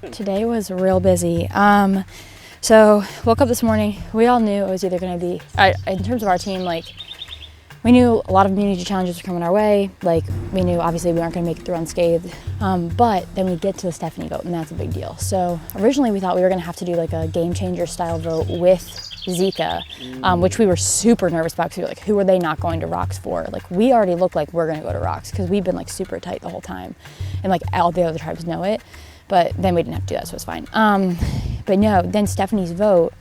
Today was real busy. So woke up this morning, we all knew it was either gonna be, in terms of our team, like, we knew a lot of immunity challenges were coming our way. Like, we knew obviously we weren't gonna make it through unscathed, but then we get to the Stephanie vote, and that's a big deal. So originally we thought we were gonna have to do like a game changer style vote with Zika, which we were super nervous about, because we were like, who are they not going to Rocks for? Like, we already look like we're gonna go to Rocks, because we've been like super tight the whole time, and like all the other tribes know it. But then we didn't have to do that, so it's fine. But no, then Stephanie's vote,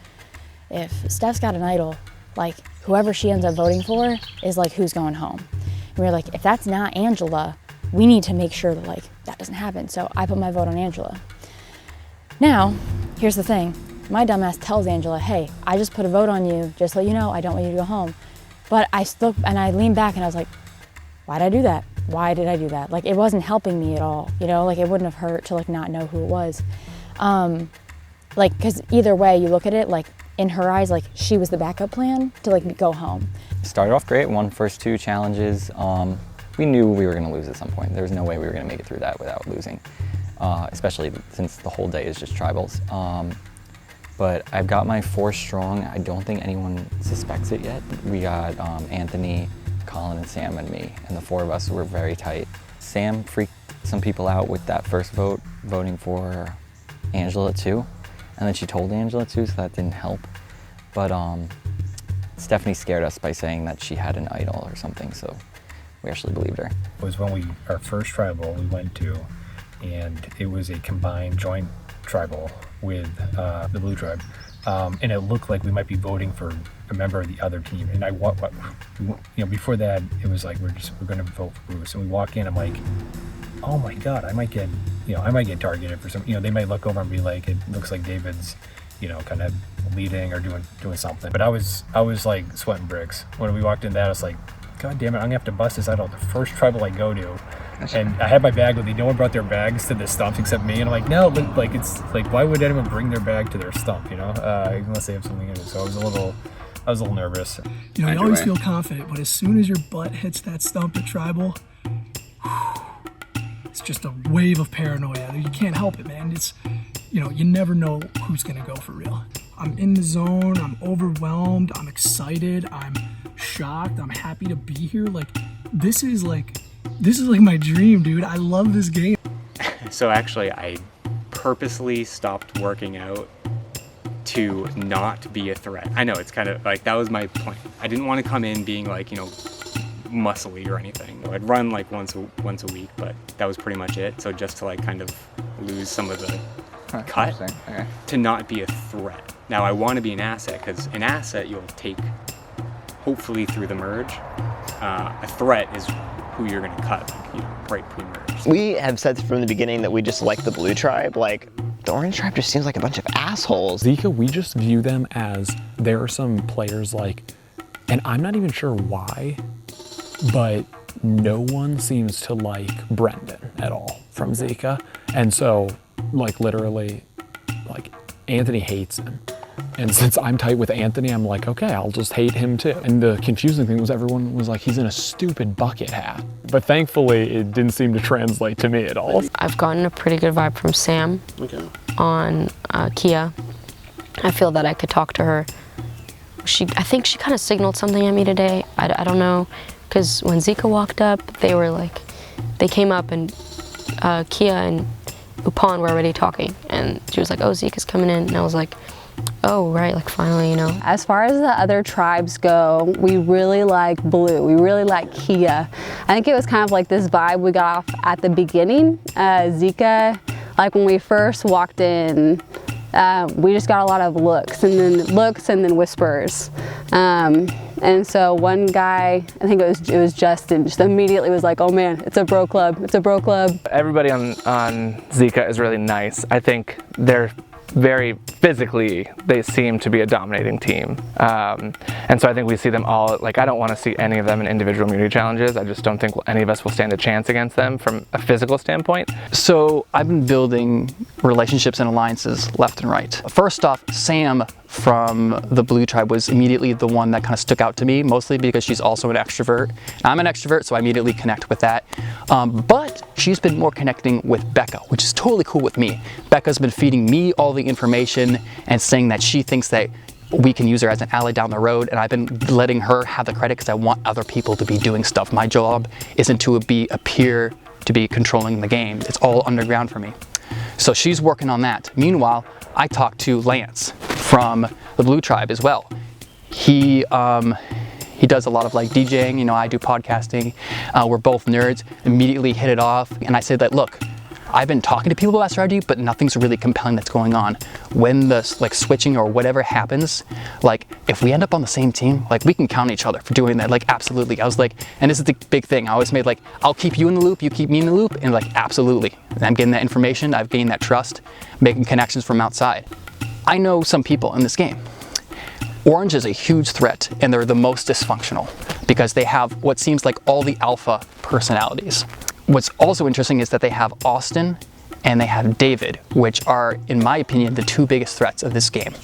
if Steph's got an idol, like whoever she ends up voting for is like who's going home. And we were like, if that's not Angela, we need to make sure that like that doesn't happen. So I put my vote on Angela. Now, here's the thing. My dumbass tells Angela, hey, I just put a vote on you, just to let you know, I don't want you to go home. But I leaned back and I was like, why'd I do that? Why did I do that? Like, it wasn't helping me at all, you know? Like, it wouldn't have hurt to like not know who it was. Like, cause either way you look at it, like in her eyes, like she was the backup plan to like go home. Started off great, won first 2 challenges. We knew we were gonna lose at some point. There was no way we were gonna make it through that without losing, especially since the whole day is just tribals. But I've got my 4 strong. I don't think anyone suspects it yet. We got Anthony, Colin, and Sam and me, and the 4 of us were very tight. Sam freaked some people out with that first vote, voting for Angela too, and then she told Angela too, so that didn't help. But Stephanie scared us by saying that she had an idol or something, so we actually believed her. It was when our first tribal we went to, and it was a combined joint tribal with the Blue Tribe, and it looked like we might be voting for a member of the other team. And before that, it was like we're going to vote for Bruce. And we walk in, I'm like, oh my God, I might get targeted for some. They might look over and be like, it looks like David's, kind of leading or doing something. But I was like sweating bricks when we walked in. That I was like, God damn it, I'm gonna have to bust this out of the first tribal I go to. And I had my bag with me. No one brought their bags to the stumps except me. And I'm like, no, but like it's like, why would anyone bring their bag to their stump? Unless they have something in it. So I was a little nervous. You always feel confident, but as soon as your butt hits that stump at tribal, it's just a wave of paranoia. You can't help it, man. It's, you never know who's gonna go for real. I'm in the zone. I'm overwhelmed. I'm excited. I'm shocked. I'm happy to be here. Like, this is like my dream, dude. I love this game. So actually, I purposely stopped working out to not be a threat. I know, it's kind of like, that was my point. I didn't want to come in being like, muscly or anything. I'd run like once a week, but that was pretty much it. So just to like kind of lose some of the cut, okay, to not be a threat. Now I want to be an asset, because an asset you'll take hopefully through the merge. A threat is who you're going to cut, right pre-merge. We have said from the beginning that we just like the Blue Tribe. Like, the Orange Tribe just seems like a bunch of assholes. Zika, we just view them as, there are some players like, and I'm not even sure why, but no one seems to like Brendan at all from Zika. And so, like, literally, like, Anthony hates him. And since I'm tight with Anthony, I'm like, okay, I'll just hate him too. And the confusing thing was everyone was like, he's in a stupid bucket hat. But thankfully, it didn't seem to translate to me at all. I've gotten a pretty good vibe from Sam on Kia. I feel that I could talk to her. I think she kind of signaled something at me today. I don't know, because when Zika walked up, they came up and Kia and Upon were already talking. And she was like, oh, Zika's coming in. And I was like, oh, right, like finally, As far as the other tribes go, we really like Blue. We really like Kia. I think it was kind of like this vibe we got off at the beginning. Zika, like when we first walked in, we just got a lot of looks and then whispers. And so one guy, I think it was Justin, just immediately was like, oh man, it's a bro club, it's a bro club. Everybody on Zika is really nice. I think they're very physically, they seem to be a dominating team. And so I think we see them all, like, I don't want to see any of them in individual immunity challenges. I just don't think any of us will stand a chance against them from a physical standpoint. So I've been building relationships and alliances left and right. First off, Sam from the Blue Tribe was immediately the one that kind of stuck out to me, mostly because she's also an extrovert. I'm an extrovert, so I immediately connect with that. But she's been more connecting with BECCA, which is totally cool with me. BECCA's been feeding me all the information and saying that she thinks that we can use her as an ally down the road, and I've been letting her have the credit because I want other people to be doing stuff. My job isn't to be a peer, to be controlling the game. It's all underground for me. So she's working on that. Meanwhile, I talked to Lance from the Blue Tribe as well. He does a lot of like DJing, you know, I do podcasting. We're both nerds, immediately hit it off. And I said that, look, I've been talking to people about strategy, but nothing's really compelling that's going on. When the like switching or whatever happens, like if we end up on the same team, like we can count each other for doing that. Like absolutely. I was like, and this is the big thing. I always made like, I'll keep you in the loop, you keep me in the loop, and like absolutely. And I'm getting that information, I've gained that trust, making connections from outside. I know some people in this game. Orange is a huge threat, and they're the most dysfunctional because they have what seems like all the alpha personalities. What's also interesting is that they have Austin and they have David, which are, in my opinion, the two biggest threats of this game,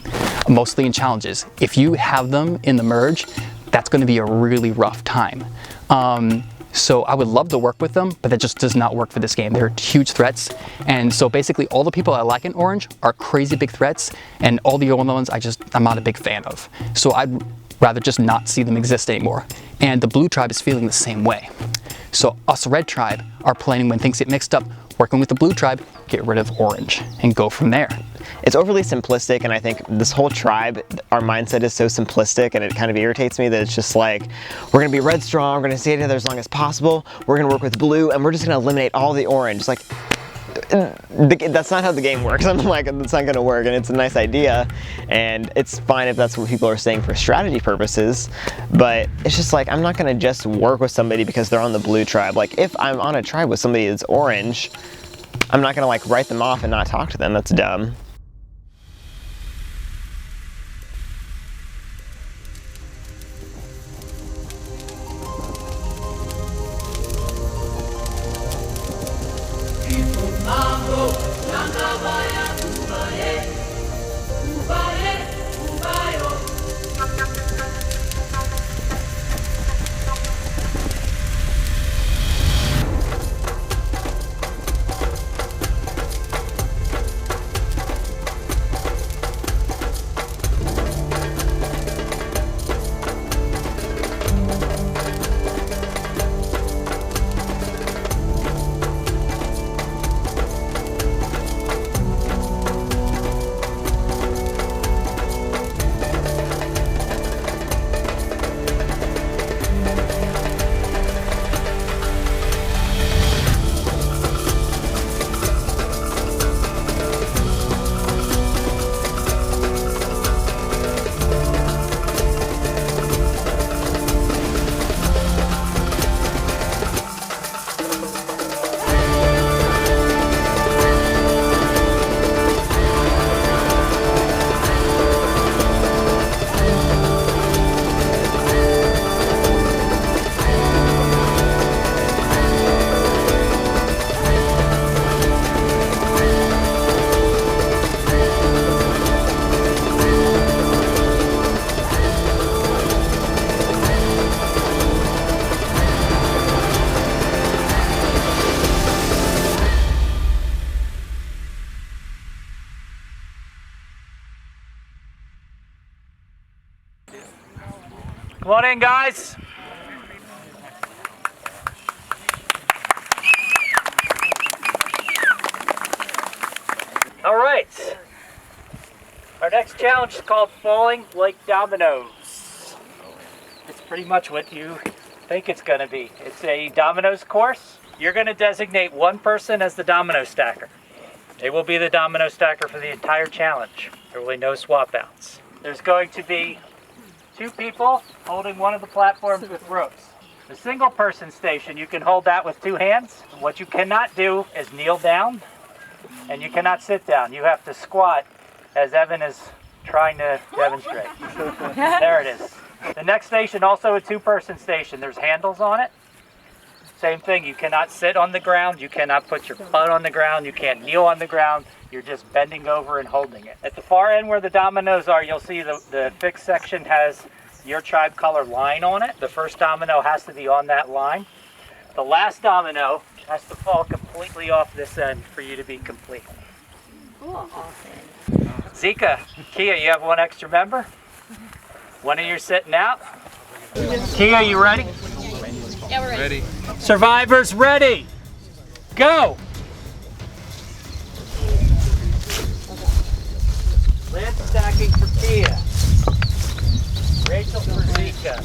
mostly in challenges. If you have them in the merge, that's going to be a really rough time. So I would love to work with them, but that just does not work for this game. They're huge threats. And so basically all the people I like in Orange are crazy big threats, and all the other ones I'm not a big fan of. So I'd rather just not see them exist anymore. And the Blue Tribe is feeling the same way. So us Red Tribe are planning, when things get mixed up, working with the Blue Tribe, get rid of Orange and go from there. It's overly simplistic, and I think this whole tribe, our mindset is so simplistic, and it kind of irritates me that it's just like, we're gonna be red strong, we're gonna stay together as long as possible, we're gonna work with blue, and we're just gonna eliminate all the orange. It's like, that's not how the game works. I'm like, it's not gonna work, and it's a nice idea, and it's fine if that's what people are saying for strategy purposes, but it's just like, I'm not gonna just work with somebody because they're on the blue tribe. Like, if I'm on a tribe with somebody that's orange, I'm not gonna like write them off and not talk to them. That's dumb. Come on in, guys. All right. Our next challenge is called Falling Like Dominoes. It's pretty much what you think it's going to be. It's a dominoes course. You're going to designate one person as the domino stacker. They will be the domino stacker for the entire challenge. There will be no swap outs. There's going to be 2 people holding one of the platforms with ropes. The single person station, you can hold that with 2 hands. What you cannot do is kneel down, and you cannot sit down. You have to squat, as Evan is trying to demonstrate. There it is. The next station, also a 2-person station. There's handles on it. Same thing, you cannot sit on the ground, you cannot put your butt on the ground, you can't kneel on the ground, you're just bending over and holding it. At the far end where the dominoes are, you'll see the fixed section has your tribe color line on it. The first domino has to be on that line. The last domino has to fall completely off this end for you to be complete. Zika, Kia, you have one extra member? One of you sitting out? Kia, you ready? Yeah, we're ready. Survivors ready! Go! Land stacking for Kia. Rachel for Zika.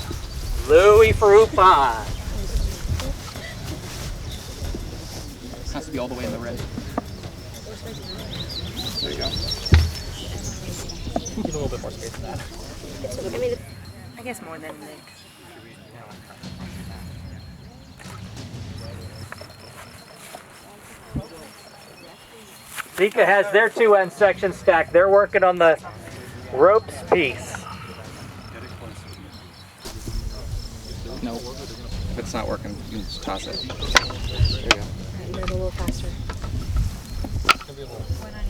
Louie for Upon. This has to be all the way in the red. There you go. Give a little bit more space than that. I mean, I guess more than Nick. Zika has their 2 end sections stacked. They're working on the ropes piece. No. If it's not working, you can just toss it. There you go. Alright, move a little faster.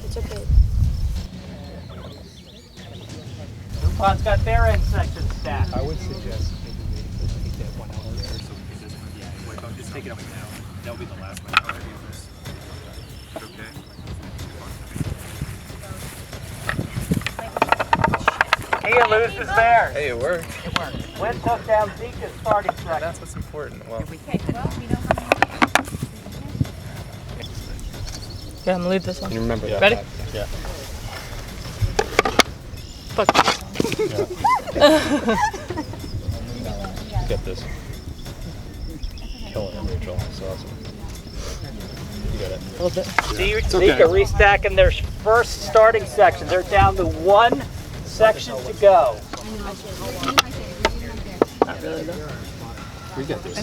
It's okay. Upon's got their end section stacked. I would suggest maybe take that one out there so it doesn't, yeah, don't just take it out now. That'll be the last one. Okay. Kia loses there. Hey, it worked. It worked. Wind took down Zika's starting section. That's what's important. Well, Okay, well, we know how Yeah, I'm gonna leave this one. You remember that. Ready? Yeah. Fuck. Get this. Killing it, Rachel. That's awesome. You got it. A little bit. Zika restacking their first starting section. They're down to 1 section to go. Not really though. We got this.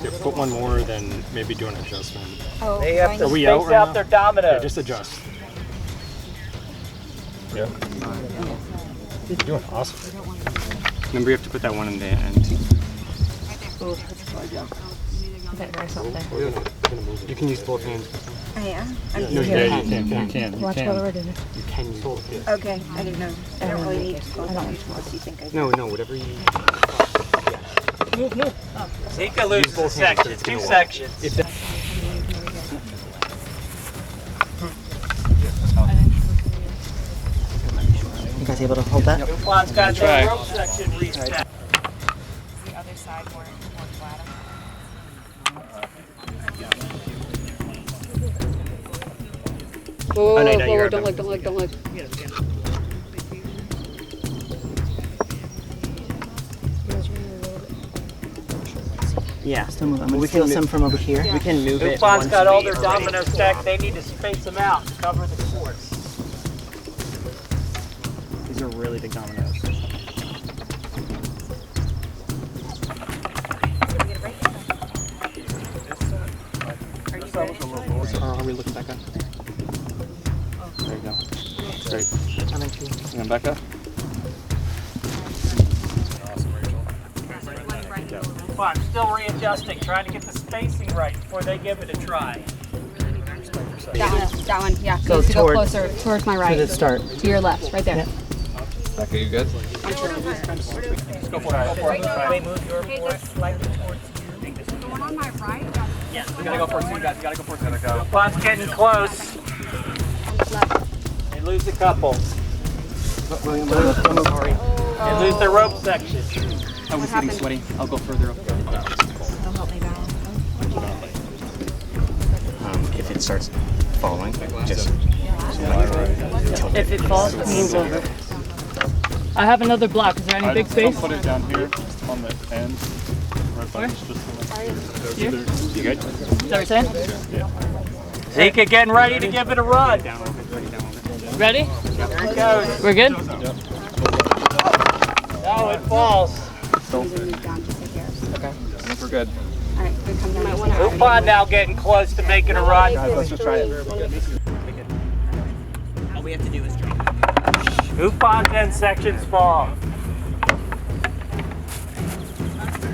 Here, put one more, then maybe do an adjustment. Oh, They have to Are we space out right out now? their dominoes. Yeah, just adjust. Yeah. You're doing awesome. Remember, you have to put that one in the end. Okay, very soft there. We're gonna move it. You can use both hands. I am? No, you can. Watch while we're doing it. You can use both hands. Okay, I didn't know. I don't really need to go unless you think I do. No, whatever you... Zika loses a section, 2 sections. You guys able to hold that? Upon's got their rope section restacked. The other side more flat. Whoa, Oh, no, no, whoa, you're don't up. look, don't look, don't look. Yeah, still moving. We can some from over here. We can move it. Upon's once got all we their are ready. dominoes stacked. They need to space them out to cover the course. These are really big dominoes. are we looking, Becca? There you go. Great. I'm in 2. And Becca? Upon still readjusting, trying to get the spacing right before they give it a try. That one, yeah. Go Needs to go towards- closer, towards my right. To the start. To your left, right there. Yeah. Becca, you good? Go for it. Try to move your board slightly towards you. The one on my right? Yeah. We gotta go for it too, guys. We gotta go for it. Gotta go. Upon's getting close. They lose a couple. They lose their rope section. I was getting sweaty. I'll go further up. If it starts falling, just... If it falls, it moves over. I have another block. Is there any big space? Put it down here on the end. Right by this, Here? You good? Is that what you're saying? Zika getting ready to give it a run. Ready? Here it goes. We're good? No, it falls. Okay. I think we're good. Upon now getting close to making a run. Let's just try it. All we have to do is drink. Upon's end sections fall.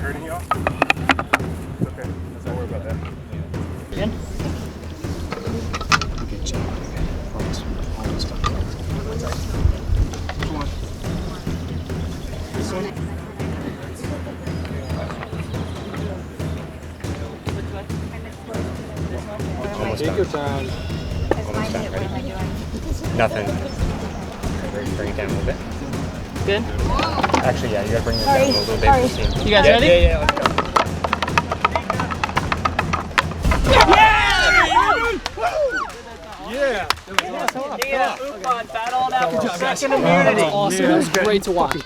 Hurting y'all? Okay, let's not worry about that. Good? almost done. Take your time. Almost done. Ready? Nothing. Bring it down a little bit. Good? Actually, yeah, you gotta bring this down a little bit. Sorry. You guys ready? Yeah, let's go. Yeah! Battled out for second immunity. Awesome. That was great to watch. Jen,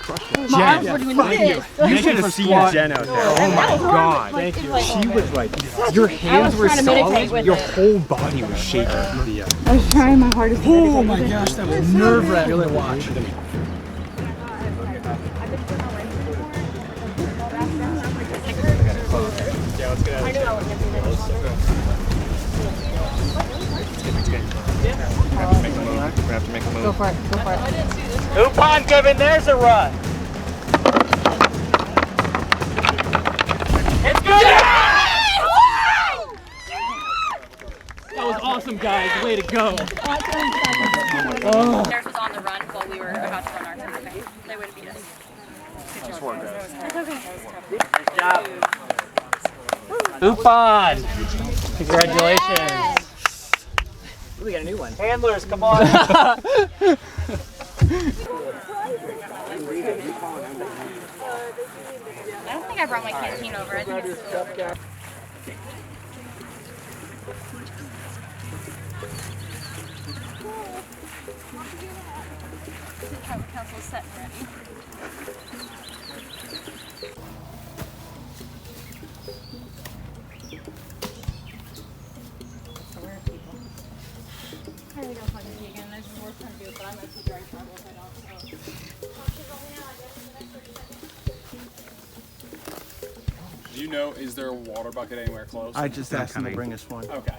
thank you. You should have seen Jen out there. Oh my god. Thank you. She was like, your hands were solid, your whole body was shaking. I was trying my hardest to meditate. Oh my gosh, that was nerve-wracking to watch. Yeah, let's get out of here. We're gonna have to make a move. Go for it. Go for it. Upon Kevin, there's a run. It's good! That was awesome, guys. Way to go. Theirs was on the run while we were about to run our cafe. They would have beat us. Nice work, guys. That's okay. Good job. Upon! Congratulations. We got a new one. Handlers, come on. I don't think I brought my canteen over. I think it's still over there. The tribal council is set and ready. I think I'll fucking pee again. There's more trying to do it, but I might be dry trouble if I don't. Do you know, is there a water bucket anywhere close? I just asked him to bring us one. Okay.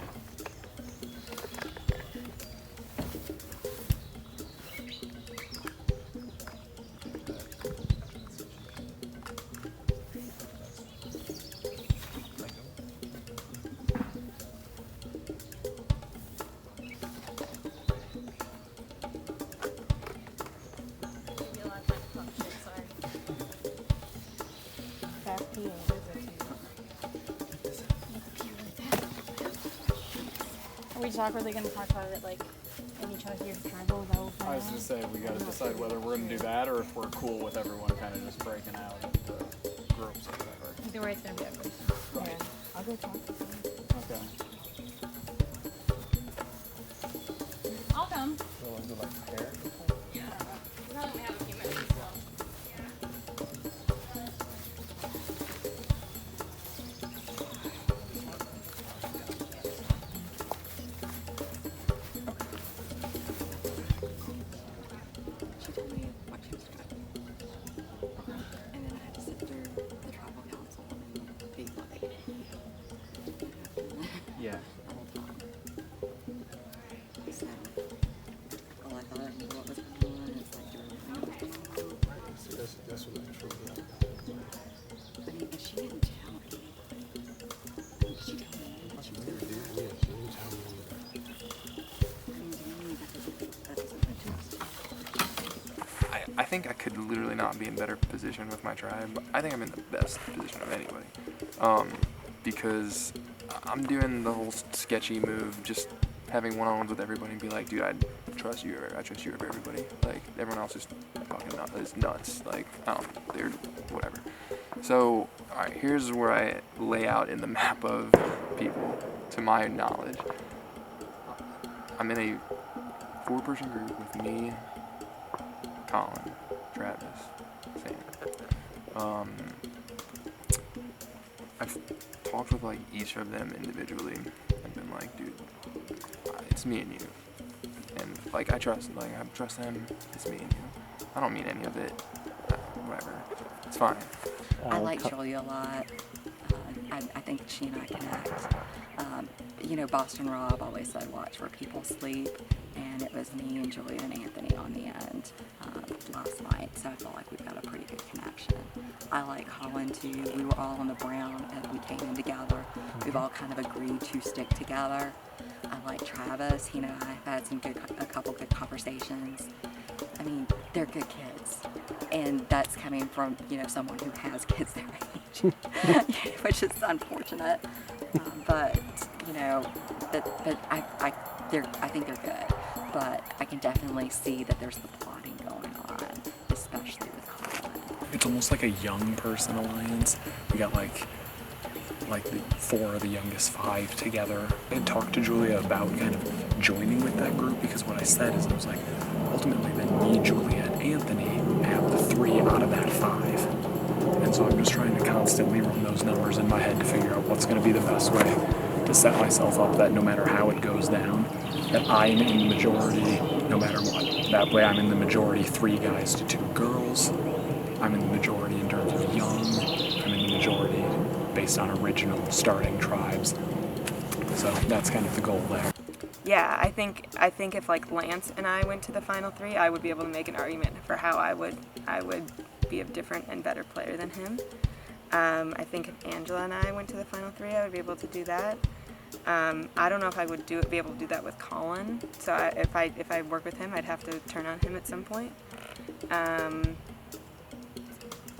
Are we just awkwardly going to talk about it like in each other's tribal? I was gonna say, we gotta decide whether we're gonna do that or if we're cool with everyone kind of just breaking out into groups or whatever. Either way, it's going to be awkward. Right. Yeah. I'll go talk to them. Okay. I'll come. Yeah. We'll only have a few minutes. Yeah. That's what I'm sure. I mean, if she didn't tell me. She told me. She never did. Yeah, she didn't tell me. I think I could literally not be in better position with my tribe. I think I'm in the best position of anybody. Because I'm doing the whole sketchy move, just having one-on-ones with everybody and be like, dude, I trust you over everybody. Like, everyone else is fucking nuts. Like, they're whatever. So, alright, here's where I lay out in the map of people, to my knowledge. I'm in a 4-person group with me, Colin, Travis, Sam. I've talked with like each of them individually and been like, dude, it's me and you. And like I trust them, it's me and you. I don't mean any of it, whatever, it's fine. I like Julia a lot. I think she and I connect. You know, Boston Rob always said watch where people sleep, and it was me and Julia and Anthony on the end last night, so I feel like we've got a pretty good connection. I like Colin too. We were all on the Brown as we came in together. We've all kind of agreed to stick together. I like Travis. He and I have had a couple good conversations. I mean, they're good kids. And that's coming from, you know, someone who has kids their age, which is unfortunate. But, you know, I think they're good. But I can definitely see that there's the plotting going on, especially with Colin. It's almost like a young person alliance. We got like the 4 of the youngest 5 together. I talked to Julia about kind of joining with that group, because what I said is I was like, ultimately then me, Julia, and Anthony have the 3 out of that 5. And so I'm just trying to constantly run those numbers in my head to figure out what's going to be the best way to set myself up that no matter how it goes down, that I'm in the majority no matter what. That way I'm in the majority 3 guys to 2 girls. I'm in the majority in terms of young. I'm in the majority based on original starting tribes. So that's kind of the goal there. Yeah, I think if like Lance and I went to the final 3, I would be able to make an argument for how I would be a different and better player than him. I think if Angela and I went to the final 3, I would be able to do that. I don't know if I would be able to do that with Colin. So if I work with him, I'd have to turn on him at some point.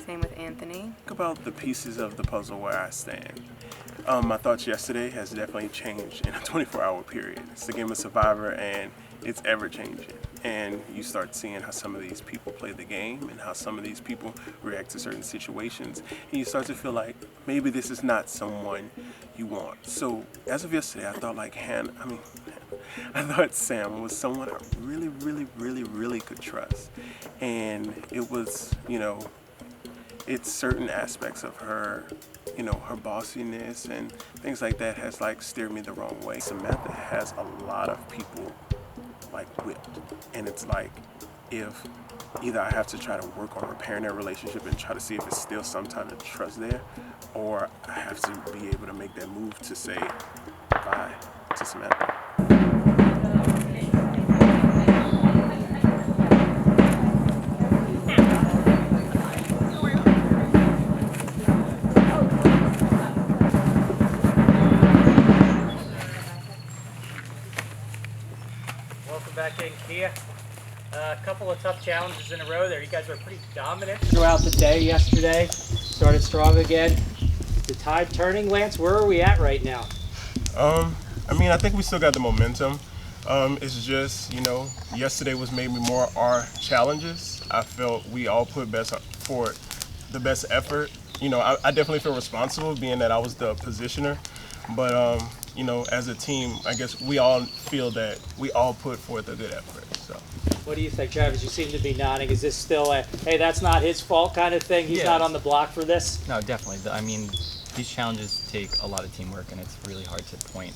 Same with Anthony. Think about the pieces of the puzzle where I stand. My thoughts yesterday has definitely changed in a 24-hour period. It's the game of Survivor, and it's ever-changing. And you start seeing how some of these people play the game and how some of these people react to certain situations. And you start to feel like maybe this is not someone you want. So as of yesterday, I thought like I thought Sam was someone I really, really, really, really could trust. And it was, you know, it's certain aspects of her, you know, her bossiness and things like that has like steered me the wrong way. Samantha has a lot of people like whipped, and it's like if either I have to try to work on repairing that relationship and try to see if it's still some type of trust there, or I have to be able to make that move to say bye to Samantha. Back in Kia. A couple of tough challenges in a row there. You guys were pretty dominant throughout the day yesterday. Started strong again. The tide turning, Lance. Where are we at right now? I mean, I think we still got the momentum. It's just, you know, yesterday was maybe more our challenges. I felt we all put forward the best effort. You know, I definitely feel responsible being that I was the positioner, but you know, as a team, I guess we all feel that we all put forth a good effort. So, what do you think, Travis? You seem to be nodding. Is this still a, hey, that's not his fault kind of thing? He's not on the block for this? No, definitely. I mean, these challenges take a lot of teamwork, and it's really hard to point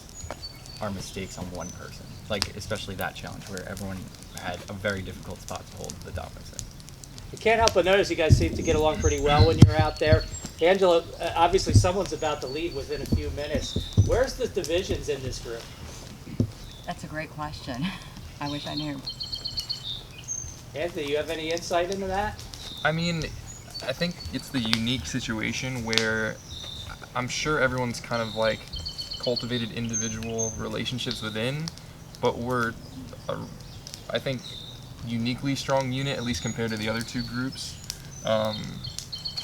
our mistakes on one person. Like, especially that challenge where everyone had a very difficult spot to hold the dominance in. You can't help but notice you guys seem to get along pretty well when you're out there. Angela, obviously someone's about to leave within a few minutes. Where's the divisions in this group? That's a great question. I wish I knew. Anthony, you have any insight into that? I mean, I think it's the unique situation where I'm sure everyone's kind of like cultivated individual relationships within, but we're, I think, uniquely strong unit, at least compared to the other 2 groups.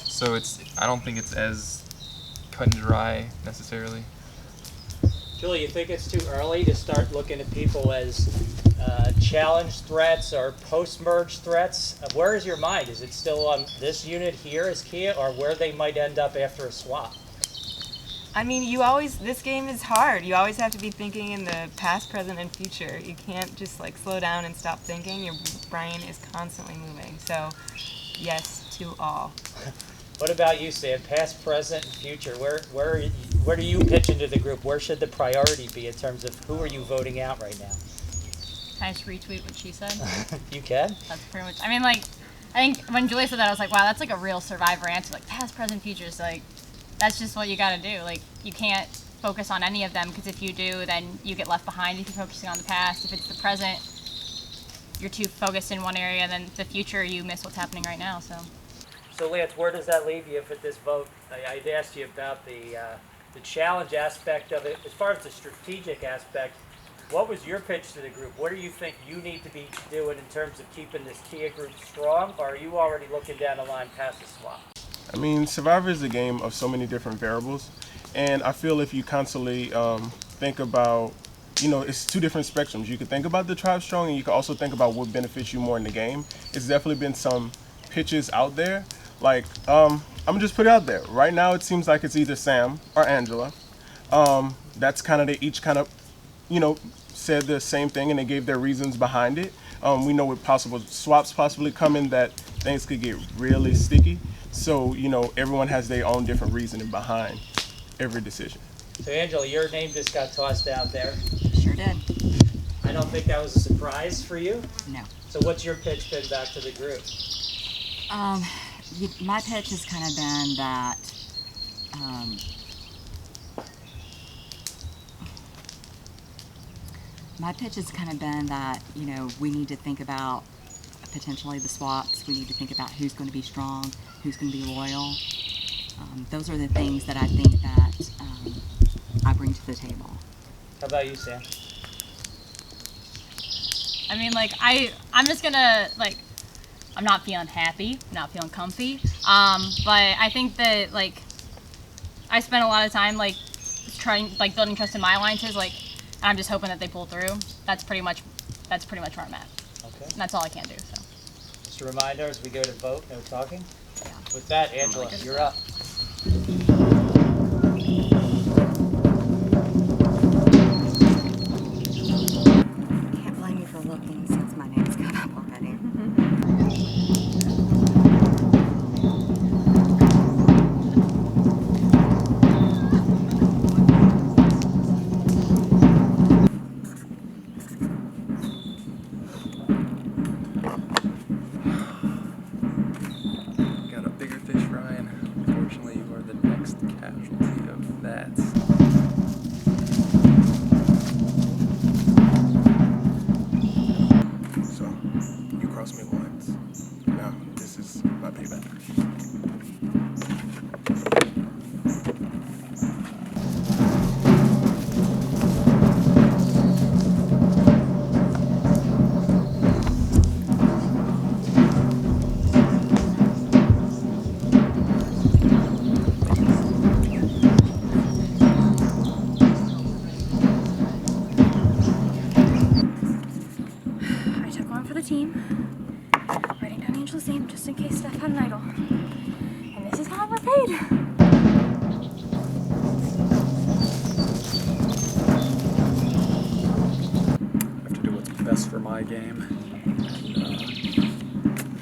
So I don't think it's as cut and dry necessarily. Julie, you think it's too early to start looking at people as challenge threats or post-merge threats? Where is your mind? Is it still on this unit here as Kia, or where they might end up after a swap? I mean, this game is hard. You always have to be thinking in the past, present, and future. You can't just like slow down and stop thinking. Your brain is constantly moving. So, yes to all. What about you, Sam? Past, present, and future. Where do you pitch into the group? Where should the priority be in terms of who are you voting out right now? Can I just retweet what she said? You can. That's pretty much. I mean, like, I think when Julia said that, I was like, wow, that's like a real Survivor answer. Like past, present, future is like, that's just what you got to do. Like, you can't focus on any of them, because if you do, then you get left behind if you're focusing on the past. If it's the present, you're too focused in one area, and then the future, you miss what's happening right now. So Lance, where does that leave you for this vote? I'd asked you about the challenge aspect of it. As far as the strategic aspect, what was your pitch to the group? What do you think you need to be doing in terms of keeping this Kia group strong, or are you already looking down the line past the swap? I mean, Survivor is a game of so many different variables, and I feel if you constantly think about, you know, it's two different spectrums. You can think about the tribe strong, and you can also think about what benefits you more in the game. It's definitely been some pitches out there. Like, I'm gonna just put it out there. Right now, it seems like it's either Sam or Angela. That's kind of, they each kind of, you know, said the same thing, and they gave their reasons behind it. We know with possible swaps possibly coming that things could get really sticky. So, you know, everyone has their own different reasoning behind every decision. So, Angela, your name just got tossed out there. Sure did. I don't think that was a surprise for you. No. So what's your pitch been back to the group? My pitch has kind of been that you know, we need to think about potentially the swaps. We need to think about who's going to be strong, who's going to be loyal. Those are the things that I think that I bring to the table. How about you, Sam? I mean, like, I'm just gonna, like, I'm not feeling happy, not feeling comfy, but I think that, like, I spent a lot of time, like, building trust in my alliances, like, and I'm just hoping that they pull through. That's pretty much where I'm at. Okay. And that's all I can do, so. Just a reminder, as we go to vote, no talking. Yeah. With that, Angela, you're up. Can't blame you for looking since my name's come up already. Got a bigger fish, Ryan. Unfortunately, you are the next casualty of that. So, you crossed me once. Now, this is my payback. I took one for the team, writing down Angela's name just in case Steph had an idol. And this is how we're paid. I have to do what's best for my game. And,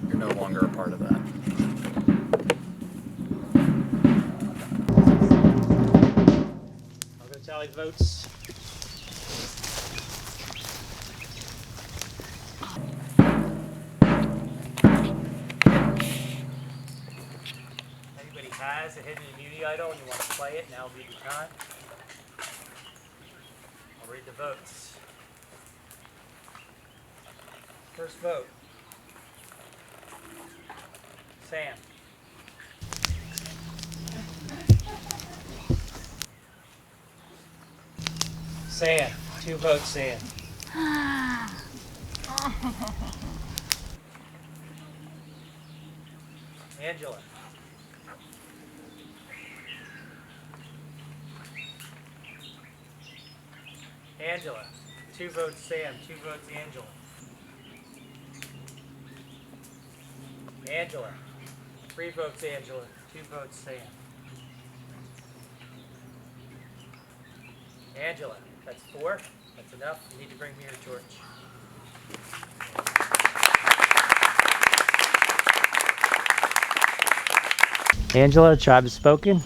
you're no longer a part of that. I'll go tally the votes. Anybody has a hidden immunity idol and you want to play it, now would be the time. I'll read the votes. First vote. Sam. Sam. 2 votes, Sam. Angela. Angela. 2 votes, Sam. 2 votes, Angela. Angela. 3 votes, Angela. 2 votes, Sam. Angela. That's 4. That's enough. You need to bring me your torch. Angela, tribe has spoken.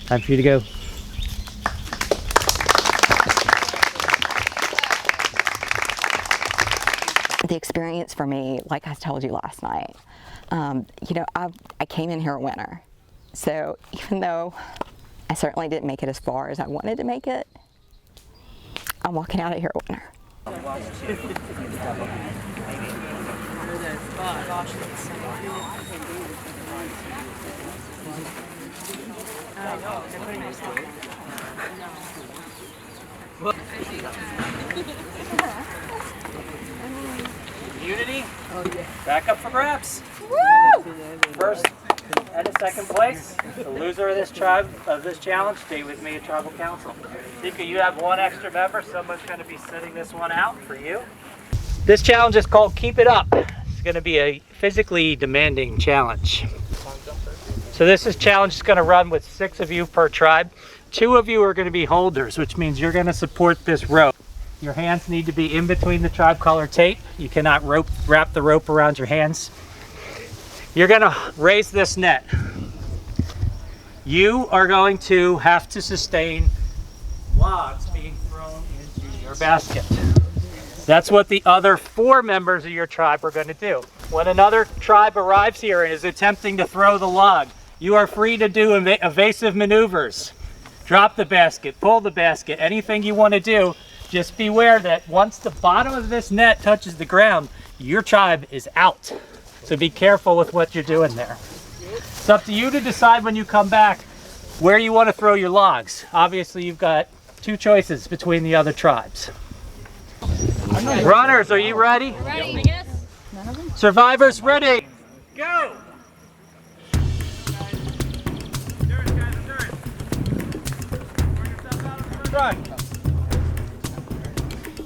Time for you to go. The experience for me, like I told you last night, you know, I came in here a winner. So even though I certainly didn't make it as far as I wanted to make it, I'm walking out of here a winner. Unity, back up for grabs. First and a second place. The loser of this challenge, stay with me at Tribal Council. Zika, you have one extra member. Someone's going to be sitting this one out for you. This challenge is called Keep It Up. It's going to be a physically demanding challenge. So this challenge is going to run with 6 of you per tribe. 2 of you are going to be holders, which means you're going to support this rope. Your hands need to be in between the tribe collar tape. You cannot wrap the rope around your hands. You're going to raise this net. You are going to have to sustain logs being thrown into your basket. That's what the other 4 members of your tribe are going to do. When another tribe arrives here and is attempting to throw the log, you are free to do evasive maneuvers. Drop the basket, pull the basket, anything you want to do. Just beware that once the bottom of this net touches the ground, your tribe is out. So be careful with what you're doing there. It's up to you to decide when you come back where you want to throw your logs. Obviously, you've got 2 choices between the other tribes. Runners, are you ready? Ready. Survivors, ready. Go! Run.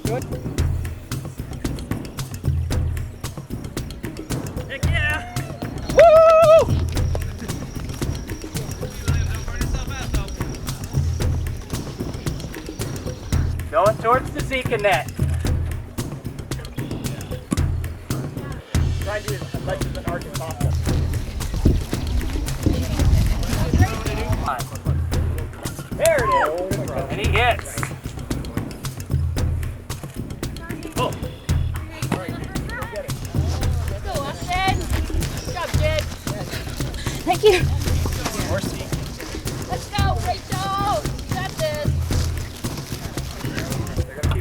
Good. Heck yeah! Woo! Going towards the Zika net. Try to do as much as an arc as possible. There it is! And he hits. Oh. Good job, Jed. Thank you. Let's go, Rachel. You got this.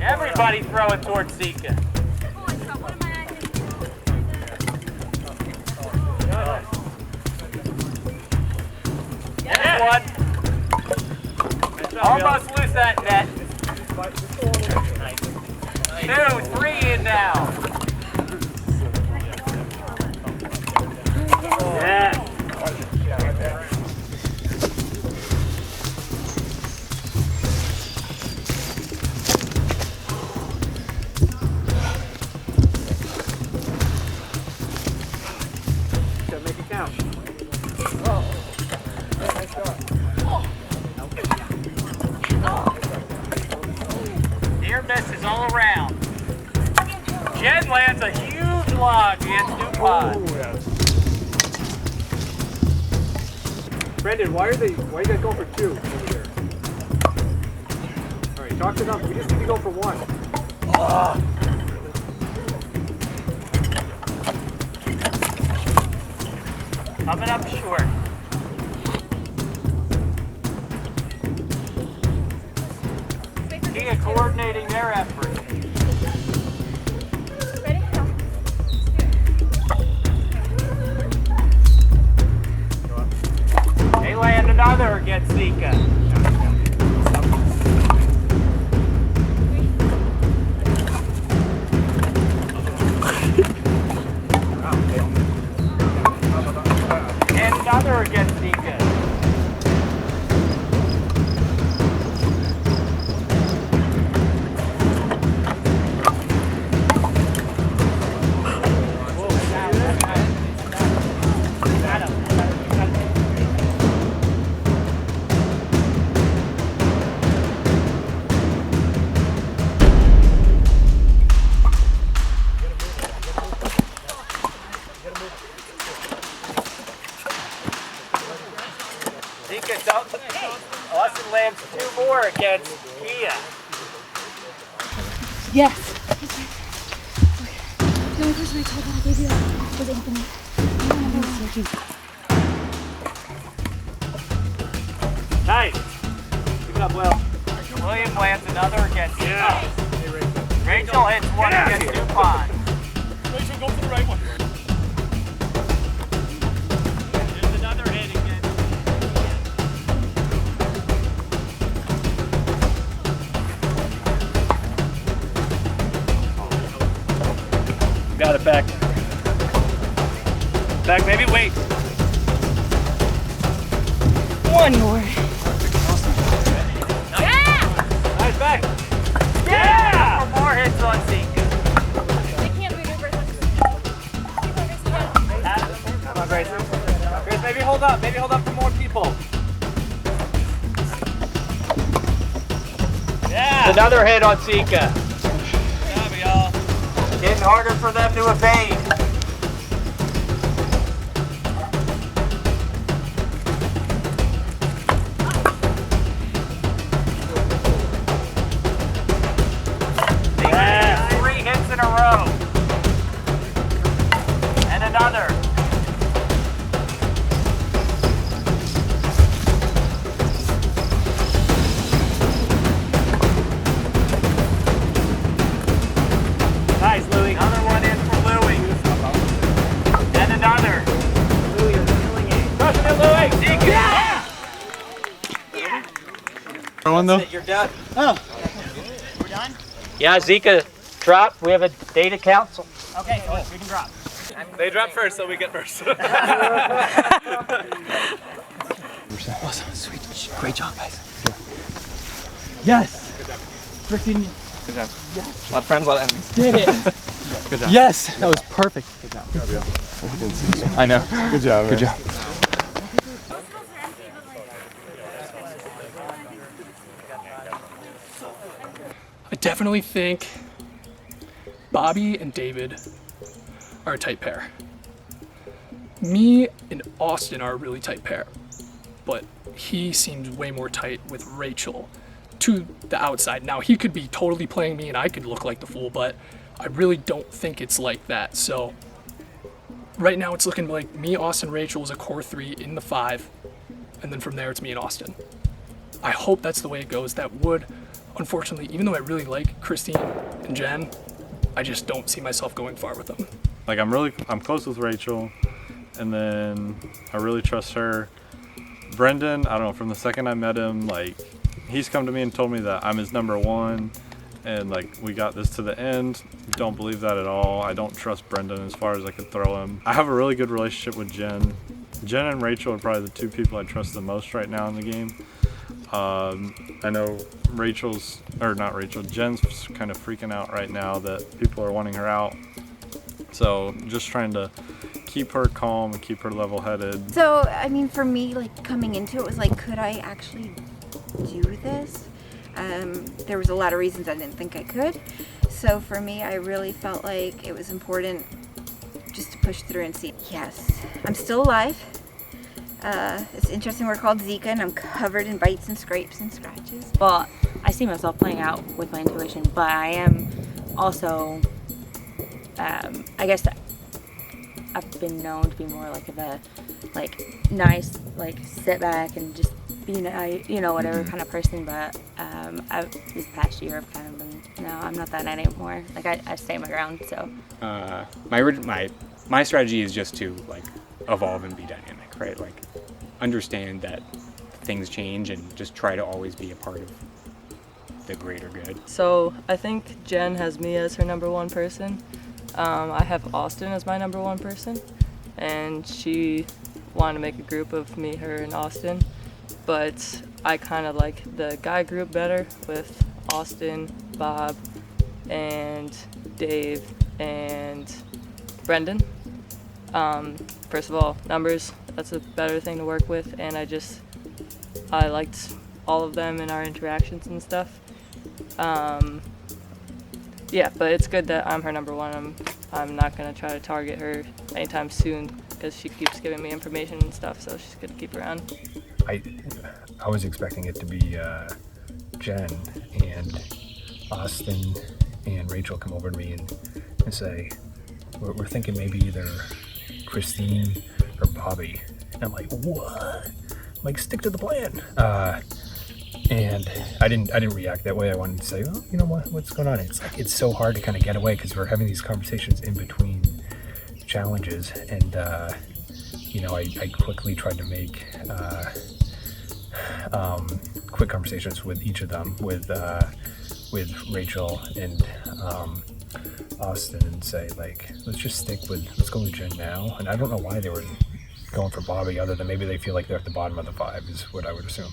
Everybody throw it towards Zika. Next one. Almost lose that net. 2, 3 in now. Yeah. Gotta make it count. Near misses all around. Jen lands a huge log against DuPont. Brendan, why are you guys going for 2 over there? All right, talk it up. We just need to go for 1. Coming up short. Kia coordinating their effort. They land another against Zika. And another against Zika. Austin lands 2 more against Kia. Yes. The only person I told that I gave you was Anthony. Nice. Keep it up, Will. William lands another against DuPont. Rachel hits one against DuPont. Rachel, go for the right one. There's another hit against Beck. Beck, maybe wait. One more. Yeah! Nice, Beck. Yeah! For more hits on Zeke. Come on, Grace. Grace, maybe hold up. Maybe hold up for more people. Yeah! Another hit on Zika. Good job, y'all. Getting harder for them to evade. Yeah, 3 hits in a row. And another. Nice, Louie. Another one in for Louie. And another. Louie, you're killing it. Crushing it, Louie. Zeke. Yeah! One though? You're done. Oh. We're done? Yeah, Zika dropped. We have a data council. Okay, cool. We can drop. They drop first, so we get first. Awesome. Sweet. Great job, guys. Yes. Freaking. Good job. Yes. A lot of friends, a lot of enemies. Did it. Good job. Yes, that was perfect. Good job. I know. Good job, Good man. job. I definitely think Bobby and David are a tight pair. Me and Austin are a really tight pair, but he seems way more tight with Rachel to the outside. Now, he could be totally playing me and I could look like the fool, but I really don't think it's like that. So right now it's looking like me, Austin, Rachel is a core 3 in the 5, and then from there it's me and Austin. I hope that's the way it goes. That would, unfortunately, even though I really like Christine and Jen, I just don't see myself going far with them. Like I'm close with Rachel, and then I really trust her. Brendan, I don't know, from the second I met him, like he's come to me and told me that I'm his number 1, and like we got this to the end. Don't believe that at all. I don't trust Brendan as far as I could throw him. I have a really good relationship with Jen. Jen and Rachel are probably the 2 people I trust the most right now in the game. I know Jen's kind of freaking out right now that people are wanting her out. So just trying to keep her calm and keep her level-headed. So, I mean, for me, like coming into it was like, could I actually do this? There was a lot of reasons I didn't think I could. So for me, I really felt like it was important just to push through and see. Yes, I'm still alive. It's interesting, we're called Zika and I'm covered in bites and scrapes and scratches. Well, I see myself playing out with my intuition, but I am also, I guess I've been known to be more like of a, nice, sit back and just be, whatever kind of person, but this past year I've kind of been, no, I'm not that anymore. I stay my ground, so. My strategy is just to, evolve and be dynamic, right? Understand that things change and just try to always be a part of the greater good. So I think Jen has me as her number 1 person. I have Austin as my number 1 person, and she wanted to make a group of me, her, and Austin. But I kind of like the guy group better with Austin, Bob, and Dave, and Brendan. First of all, numbers, that's a better thing to work with, and I liked all of them in our interactions and stuff. Yeah, but it's good that I'm her number 1. I'm not gonna try to target her anytime soon because she keeps giving me information and stuff, so she's gonna keep around. I was expecting it to be Jen and Austin and Rachel come over to me and say, we're thinking maybe either Christine or Bobby. And I'm like, what? Stick to the plan. And I didn't react that way. I wanted to say, oh, you know what's going on? It's so hard to kind of get away because we're having these conversations in between challenges, and I quickly tried to make quick conversations with each of them, with Rachel and Austin and say, like, let's go with Jen now. And I don't know why they were going for Bobby, other than maybe they feel like they're at the bottom of the 5 is what I would assume.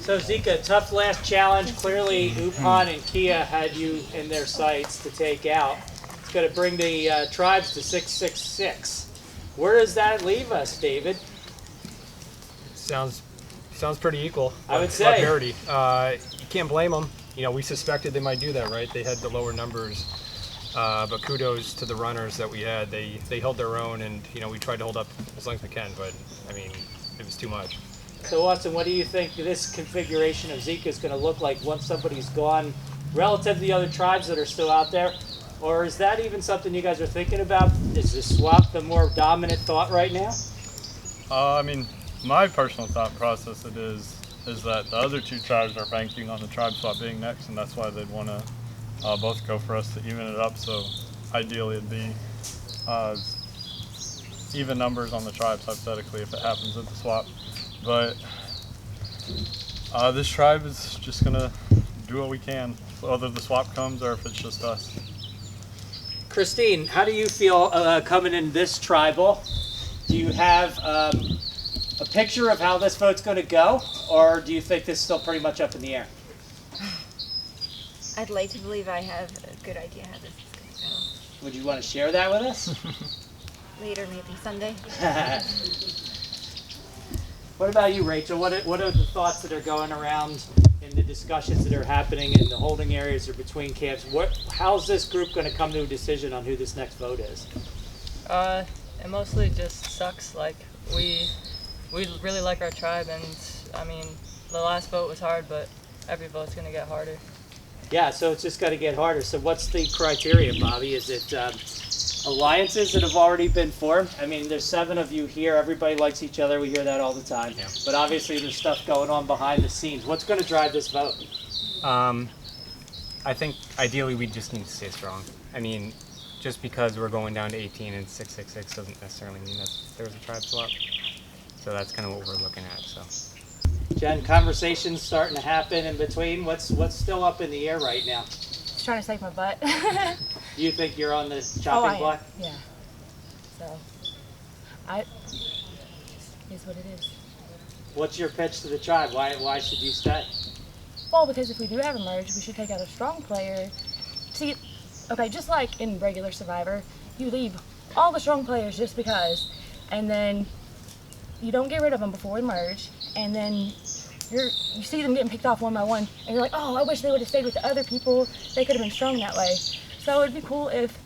So Zika, tough last challenge. Clearly, Upon and Kia had you in their sights to take out. It's going to bring the tribes to 666. Where does that leave us, David? Sounds pretty equal. I would say. About parity. You can't blame them. You know, we suspected they might do that, right? They had the lower numbers. But kudos to the runners that we had. They held their own, and you know, we tried to hold up as long as we can. But I mean, it was too much. So Austin, what do you think this configuration of Zika is going to look like once somebody's gone relative to the other tribes that are still out there? Or is that even something you guys are thinking about? Is the swap the more dominant thought right now? I mean, my personal thought process is that the other 2 tribes are banking on the tribe swap being next, and that's why they'd want to both go for us to even it up. So ideally it'd be even numbers on the tribes, hypothetically, if it happens at the swap. But this tribe is just going to do what we can, whether the swap comes or if it's just us. Christine, how do you feel coming in this tribal? Do you have a picture of how this vote's going to go, or do you think this is still pretty much up in the air? I'd like to believe I have a good idea how this is going to go. Would you want to share that with us? Later, maybe Sunday. What about you, Rachel? What are the thoughts that are going around in the discussions that are happening in the holding areas or between camps? How's this group going to come to a decision on who this next vote is? It mostly just sucks. Like we really like our tribe, and I mean the last vote was hard, but every vote's going to get harder. Yeah, so it's just got to get harder. So what's the criteria, Bobby? Is it alliances that have already been formed? I mean, there's 7 of you here. Everybody likes each other. We hear that all the time. Yeah. But obviously there's stuff going on behind the scenes. What's going to drive this vote? I think ideally we just need to stay strong. I mean, just because we're going down to 18 and 666 doesn't necessarily mean that there was a tribe swap. So that's kind of what we're looking at. So, Jen, conversations starting to happen in between. What's still up in the air right now? Just trying to save my butt. Do you think you're on the chopping block? Yeah. So, is what it is. What's your pitch to the tribe? Why should you stay? Well, because if we do have a merge, we should take out a strong player. See, okay, just like in regular Survivor, you leave all the strong players just because, and then you don't get rid of them before we merge, and then you see them getting picked off one by one, and you're like, oh, I wish they would have stayed with the other people. They could have been strong that way. So it'd be cool if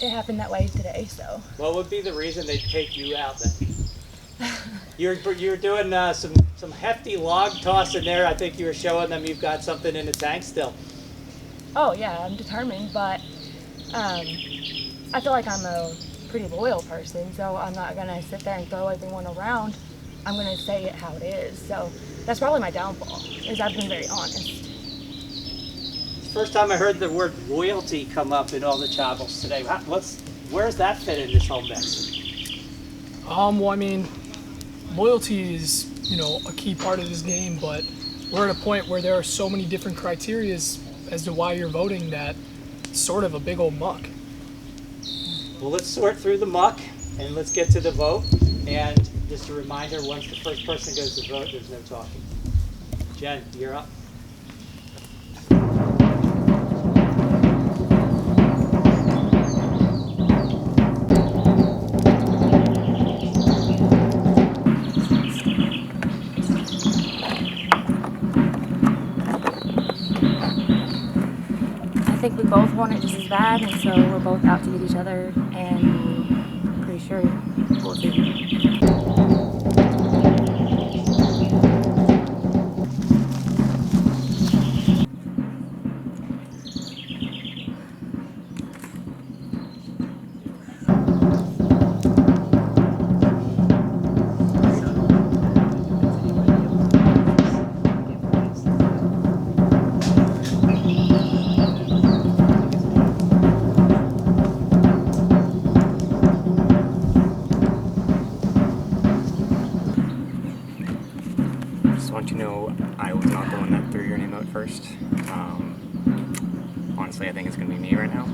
it happened that way today. So. What would be the reason they'd take you out then? You're doing some hefty log toss in there. I think you were showing them you've got something in the tank still. Oh yeah, I'm determined, but I feel like I'm a pretty loyal person, so I'm not gonna sit there and throw everyone around. I'm gonna say it how it is. So that's probably my downfall, is I've been very honest. First time I heard the word loyalty come up in all the chavels today. Where's that fit in this whole mix? Well, I mean, loyalty is, a key part of this game, but we're at a point where there are so many different criteria as to why you're voting that it's sort of a big old muck. Well, let's sort through the muck and let's get to the vote. And just a reminder, once the first person goes to vote, there's no talking. Jen, you're up. I think we both want it just as bad, and so we're both out to get each other, and I'm pretty sure we'll see. you know I was not the one that threw your name out first. Honestly, I think it's going to be me right now.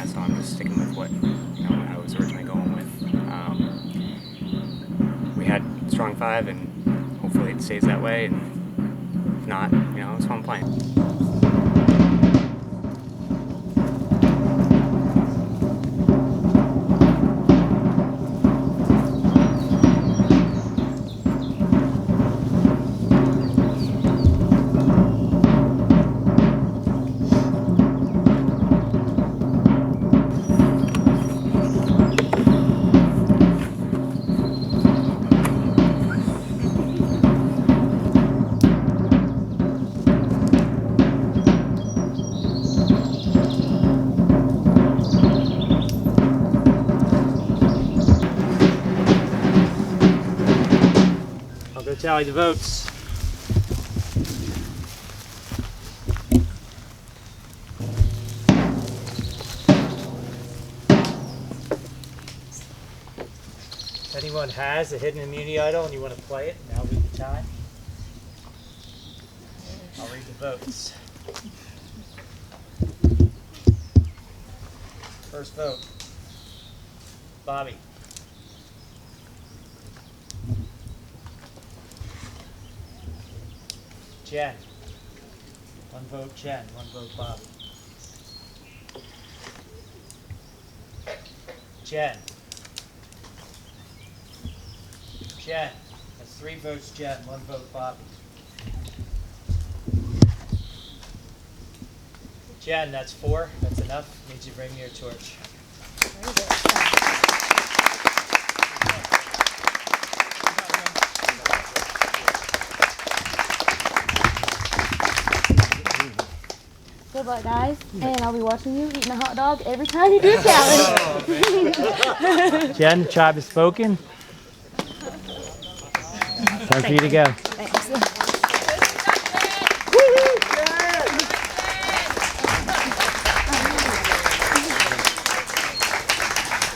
So I'm just sticking with what I was originally going with. We had strong 5, and hopefully it stays that way. And if not, it's fun playing. I'll go tally the votes. If anyone has a hidden immunity idol and you want to play it, now would be the time. I'll read the votes. First vote, Bobby. Jen. 1 vote Jen, 1 vote Bobby. Jen. Jen. That's 3 votes Jen, 1 vote Bobby. Jen, that's 4. That's enough. Means you bring me your torch. Good luck, guys, and I'll be watching you eating a hot dog every time you do a challenge. Jen, the tribe has spoken. Time for you to go. Thanks.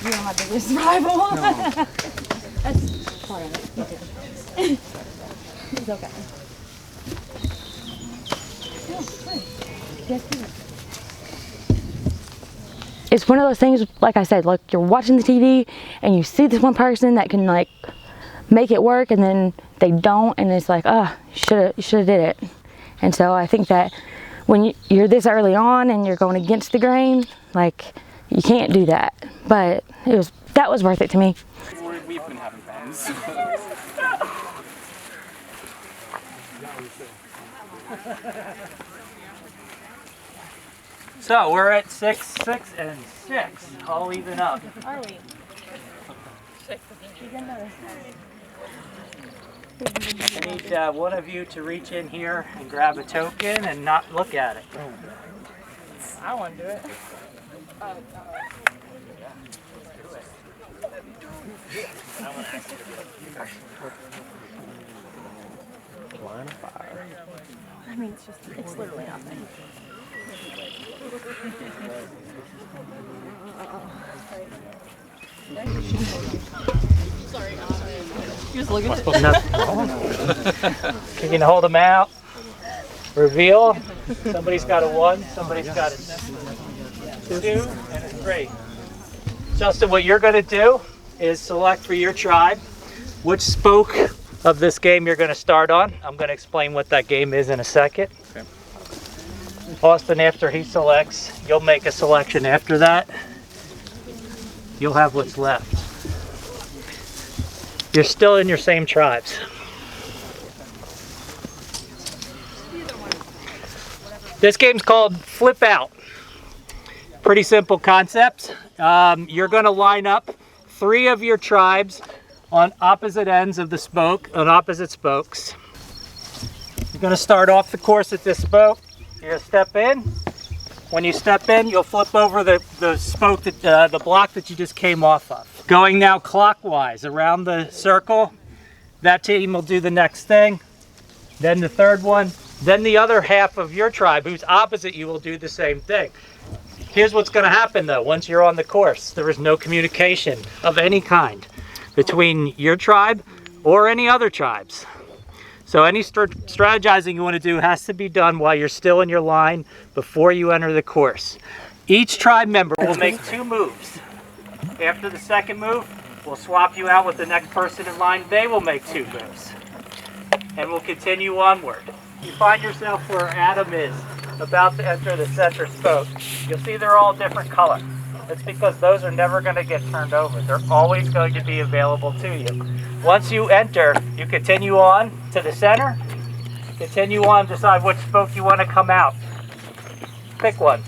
You don't have to be a survival. No. That's part of it. It's okay. It's one of those things, like I said, like you're watching the TV and you see this one person that can like make it work, and then they don't, and it's like, oh, you should have did it. And so I think that when you're this early on and you're going against the grain, like you can't do that. But that was worth it to me. We've been having fun. So we're at 6, 6, and 6. All even up. Are we? I need one of you to reach in here and grab a token and not look at it. I want to do it. Line of fire. I mean, it's literally nothing. Sorry. Just looking at You can hold them out. Reveal. Somebody's got a 1, somebody's got a 2, and a 3. Justin, what you're going to do is select for your tribe which spoke of this game you're going to start on. I'm going to explain what that game is in a second. Okay. Austin, after he selects, you'll make a selection after that. You'll have what's left. You're still in your same tribes. This game's called Flip Out. Pretty simple concept. You're going to line up 3 of your tribes on opposite ends of the spoke, on opposite spokes. You're going to start off the course at this spoke. You're going to step in. When you step in, you'll flip over the spoke, the block that you just came off of. Going now clockwise around the circle. That team will do the next thing. Then the third one. Then the other half of your tribe, who's opposite you, will do the same thing. Here's what's going to happen though, once you're on the course. There is no communication of any kind between your tribe or any other tribes. So any strategizing you want to do has to be done while you're still in your line before you enter the course. Each tribe member will make 2 moves. After the second move, we'll swap you out with the next person in line. They will make 2 moves. And we'll continue onward. You find yourself where Adam is, about to enter the center spoke. You'll see they're all different color. That's because those are never going to get turned over. They're always going to be available to you. Once you enter, you continue on to the center. Continue on, decide which spoke you want to come out. Pick one.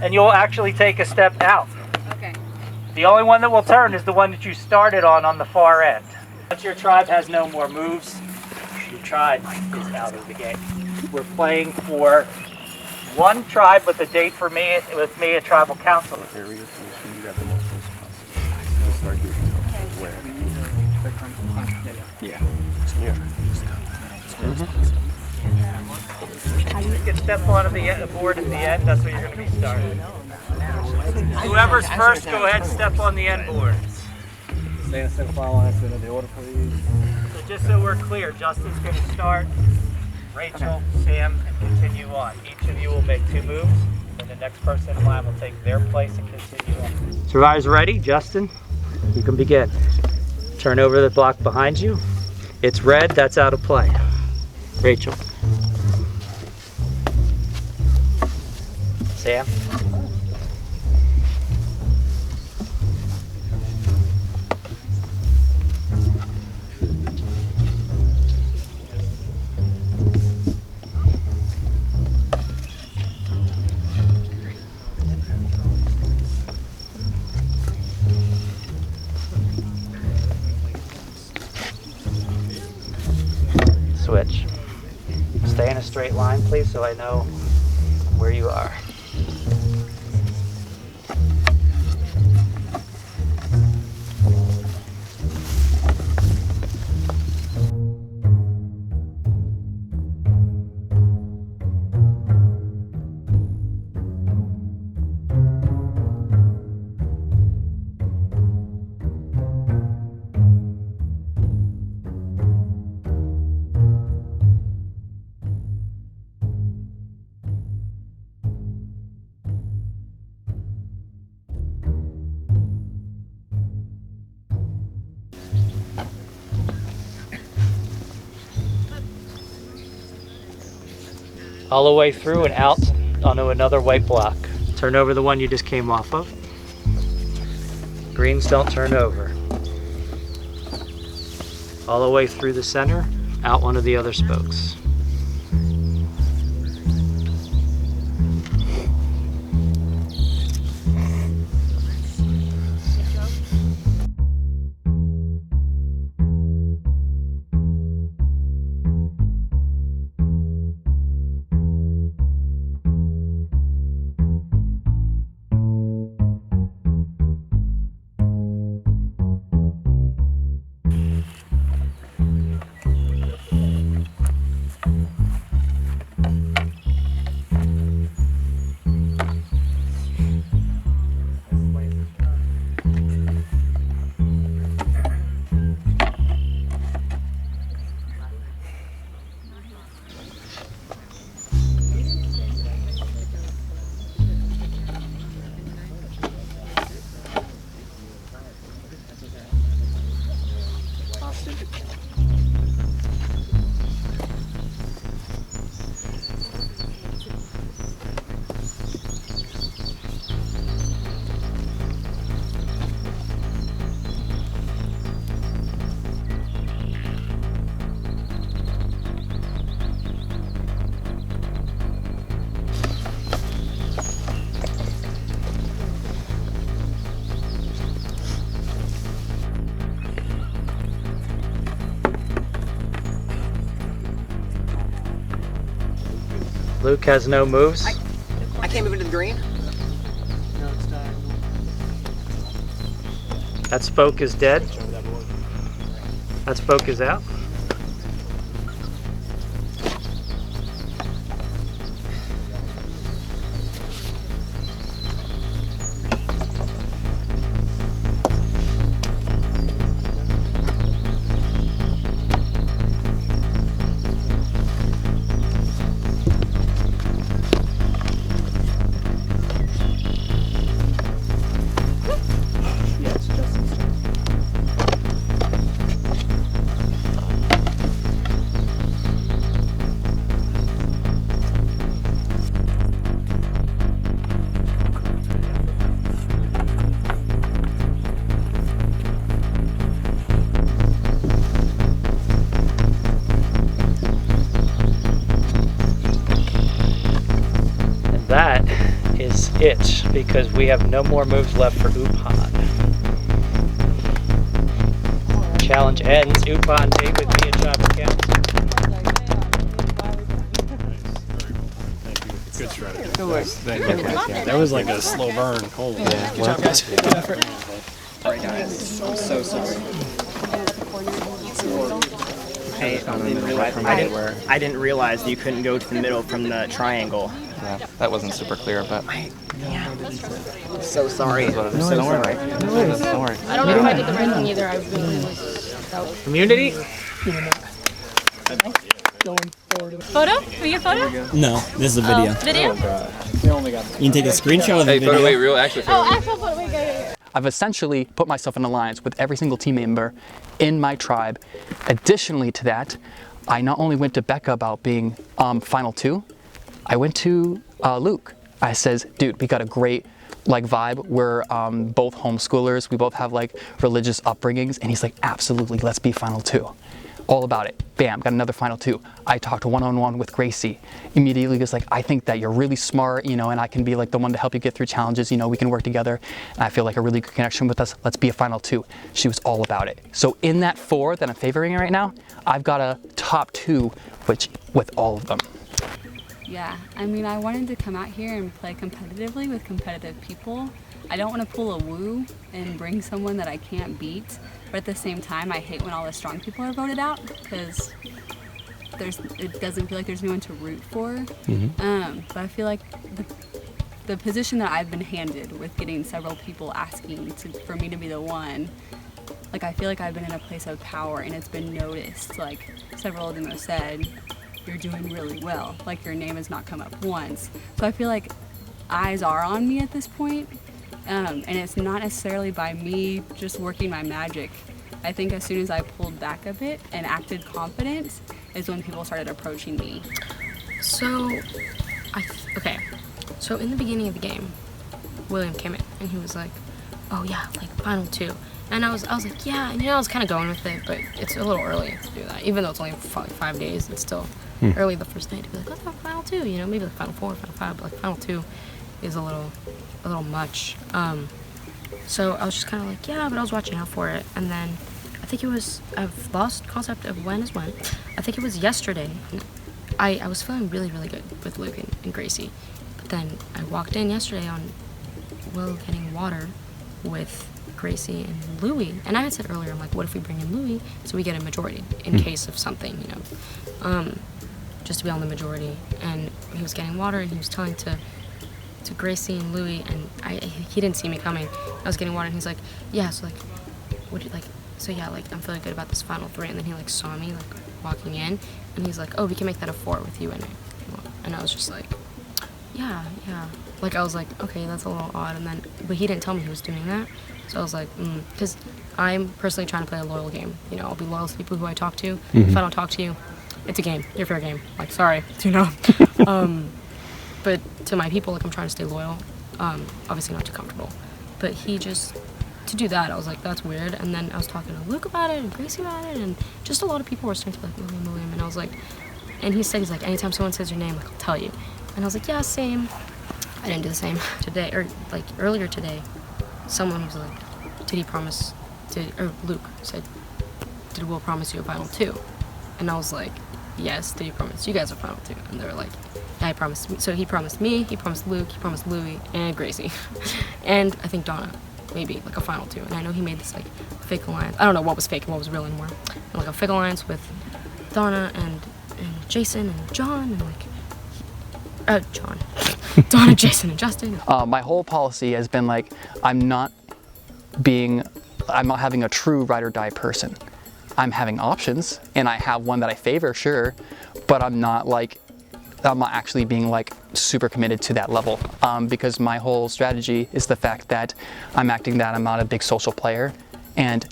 And you'll actually take a step out. Okay. The only one that will turn is the one that you started on the far end. Once your tribe has no more moves, your tribe is out of the game. We're playing for one tribe with a date for me, with me, a tribal counselor. Yeah. You can step onto the board at the end, that's where you're going to be starting. Whoever's first, go ahead and step on the end boards. Stay in the center file line, the order, please. So just so we're clear, Justin's going to start, Rachel, Sam, and continue on. Each of you will make 2 moves, and the next person in line will take their place and continue on. Survivors ready? Justin, you can begin. Turn over the block behind you. It's red, that's out of play. Rachel. Sam. Switch. Stay in a straight line, please, so I know where you are. All the way through and out onto another white block. Turn over the one you just came off of. Greens don't turn over. All the way through the center, out one of the other spokes. Luke has no moves. I can't move into the green. That spoke is dead. That spoke is out. it because we have no more moves left for Upon. Challenge ends. Upon, date with me and Chopper counts. Good strategy. Good work. Thank you. That was like a slow burn. Cold. Good job, guys. Good effort. Sorry, guys. I'm so sorry. Hey, I didn't realize that you couldn't go to the middle from the triangle. Yeah, that wasn't super clear, but So sorry. No, I'm so sorry. Don't worry. I don't know if I did the right thing either. I really was. Community? Going forward. Photo? Can we get a photo? No, this is a video. Video? You can take a screenshot of the video. Photo, wait, real, actually. Oh, actual photo. Wait, go. I've essentially put myself in alliance with every single team member in my tribe. Additionally to that, I not only went to BECCA about being final 2, I went to Luke. I says, dude, we got a great vibe. We're both homeschoolers. We both have religious upbringings. And he's like, absolutely, let's be final 2. All about it. Bam, got another final 2. I talked one-on-one with Gracie. Immediately was like, I think that you're really smart, and I can be the one to help you get through challenges. We can work together. And I feel like a really good connection with us. Let's be a final 2. She was all about it. So in that 4 that I'm favoring right now, I've got a top 2, with all of them. Yeah, I mean, I wanted to come out here and play competitively with competitive people. I don't want to pull a woo and bring someone that I can't beat, but at the same time, I hate when all the strong people are voted out because it doesn't feel like there's anyone to root for. But I feel like the position that I've been handed with getting several people asking for me to be the one, I feel like I've been in a place of power and it's been noticed. Several of them have said, you're doing really well. Your name has not come up once. So I feel like eyes are on me at this point. And it's not necessarily by me just working my magic. I think as soon as I pulled back a bit and acted confident is when people started approaching me. So, so in the beginning of the game, William came in and he was like, oh yeah, final 2. And I was like, yeah, and I was kind of going with it, but it's a little early to do that. Even though it's only 5 days, it's still early the first day to be like, oh, final 2, maybe final 4, final 5, but final 2 is a little much. So I was just kind of like, yeah, but I was watching out for it. And then I think I've lost concept of when is when. I think it was yesterday. I was feeling really, really good with Luke and Gracie. But then I walked in yesterday on Will getting water with Gracie and Louie. And I had said earlier, I'm like, what if we bring in Louie so we get a majority in case of something, just to be on the majority. And he was getting water and he was telling to Gracie and Louie, and he didn't see me coming. I was getting water and he's like, yeah, so what do you so yeah, I'm feeling good about this final 3. And then he saw me walking in and he's like, oh, we can make that a 4 with you in it. And I was just like, yeah. I was like, okay, that's a little odd. And then, but he didn't tell me he was doing that. So I was like, because I'm personally trying to play a loyal game. I'll be loyal to people who I talk to. If I don't talk to you, it's a game. You're fair game. Sorry, but to my people, I'm trying to stay loyal. Obviously not too comfortable. But to do that, I was like, that's weird. And then I was talking to Luke about it and Gracie about it, and just a lot of people were starting to be like, William. And I was like, and he said, he's like, anytime someone says your name, I'll tell you. And I was like, yeah, same. I didn't do the same today, or earlier today, someone was like, did he promise or Luke said, did Will promise you a final 2? And I was like, yes, did he promise you guys a final 2? And they were like, yeah, I promised me. So he promised me, he promised Luke, he promised Louie, and Gracie. And I think Donna, maybe, a final 2. And I know he made this, fake alliance. I don't know what was fake and what was real anymore. And, a fake alliance with Donna and Jason and John and, John. Donna, Jason, and Justin. My whole policy has been I'm not having a true ride or die person. I'm having options, and I have one that I favor, sure, but I'm not actually being super committed to that level because my whole strategy is the fact that I'm acting that I'm not a big social player and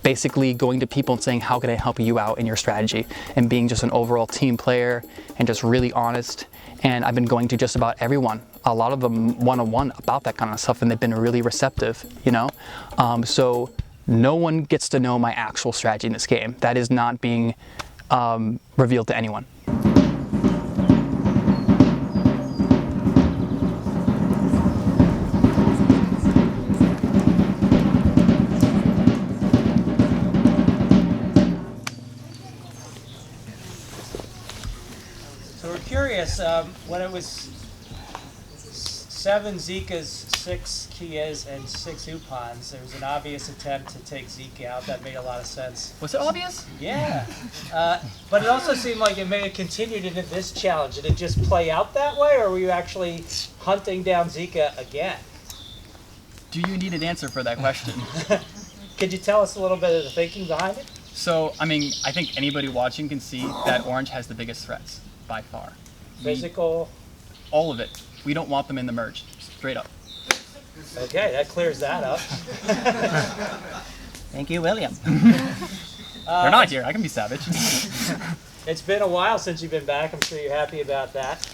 basically going to people and saying, how can I help you out in your strategy, and being just an overall team player and just really honest. And I've been going to just about everyone, a lot of them one-on-one about that kind of stuff, and they've been really receptive, so no one gets to know my actual strategy in this game. That is not being revealed to anyone. we're curious, when it was 7 Zekas, 6 Kias, and 6 Upans, there was an obvious attempt to take Zeke out. That made a lot of sense. Was it obvious? Yeah. But it also seemed like it may have continued into this challenge. Did it just play out that way, or were you actually hunting down Zika again? Do you need an answer for that question? Could you tell us a little bit of the thinking behind it? So, I mean, I think anybody watching can see that Orange has the biggest threats, by far. Physical? All of it. We don't want them in the merge, straight up. Okay, that clears that up. Thank you, William. They're not here, I can be savage. It's been a while since you've been back. I'm sure you're happy about that.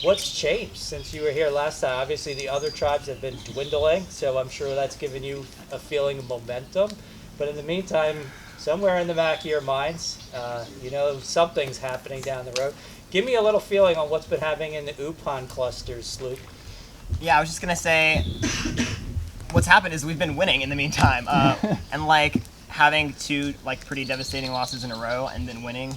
What's changed since you were here last time? Obviously, the other tribes have been dwindling, so I'm sure that's given you a feeling of momentum. But in the meantime, somewhere in the back of your minds, you know something's happening down the road. Give me a little feeling on what's been happening in the Upan clusters, Sloop. Yeah, I was just gonna say, what's happened is we've been winning in the meantime, and like having 2 like pretty devastating losses in a row and then winning